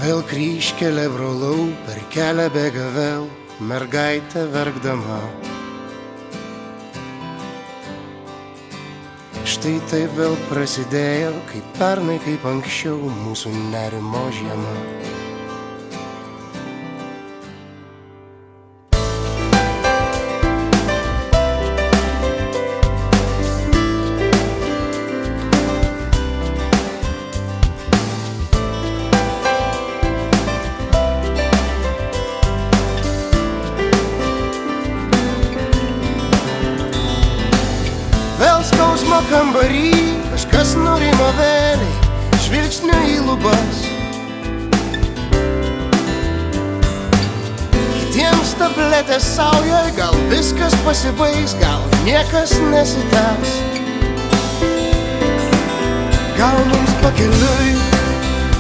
Vėl kryžkelė brolau, per kelią bėga vėl mergaitė verkdama. Štai taip vėl prasidėjo, kaip pernai, kaip anksčiau, mūsų nerimo žiema. Skausmo kambarį, kažkas nurimo vėliai, žvilgsniu į lubas. Kitiems tabletės saujoj, gal viskas pasibaigs, gal niekas nesitęs. Gal mums pakeliui,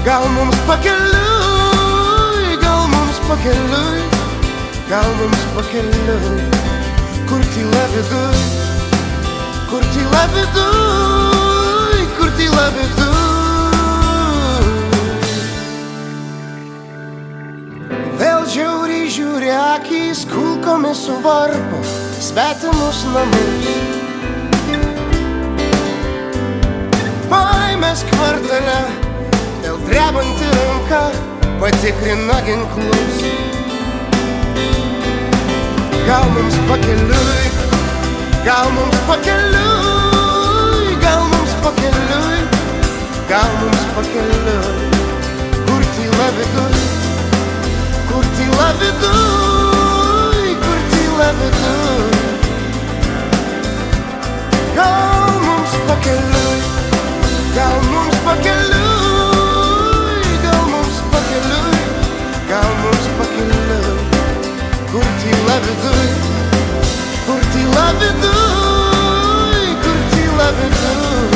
gal mums pakeliui, gal mums pakeliui, gal mums pakeliui, kur tyla viduj. Kur tyla viduj, kur tyla viduj. Vėl žiauriai žiūri akys, kulkomis suvarpo svetimus namus. Baimės kvartale, vėl drebanti ranka patikrina ginklus. Gal mums pakeliui, gal mums pakeliui, gal mums pakeliui, gal mums pakeliui, kur tyla viduj, kur tyla viduj, kur tyla viduj. Gal mums pakeliui, gal mums pakeliui, gal mums pakeliui, gal mums pakeliui, kur tyla viduj. Kur tyla viduj, kur tyla viduj.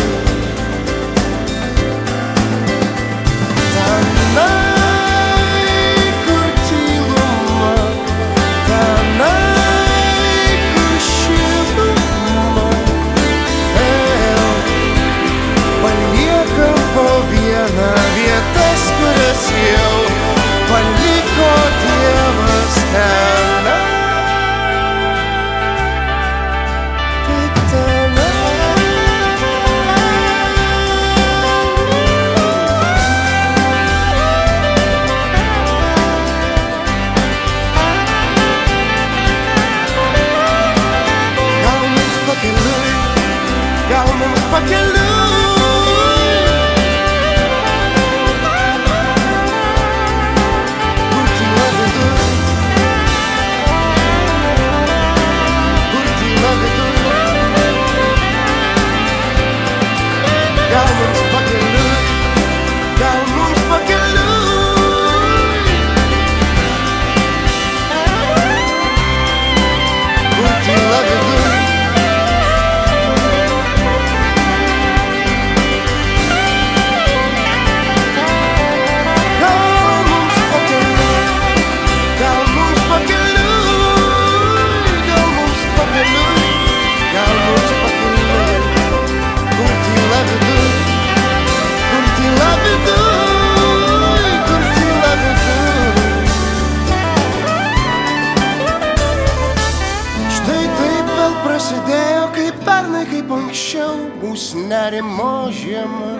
Tenai, kur tyluma, tenai, kur šiluma. Vėl paliekam po vieną vietas, kurias jau paliko Dievas tenai. Gal mums pakeliui, kur tyla viduj, kur tyla viduj. Gal mums pakeliui, gal mums pakeliui, kur tyla viduj. Prasidėjo kaip pernai, kaip anksčiau, mūsų nerimo žiema.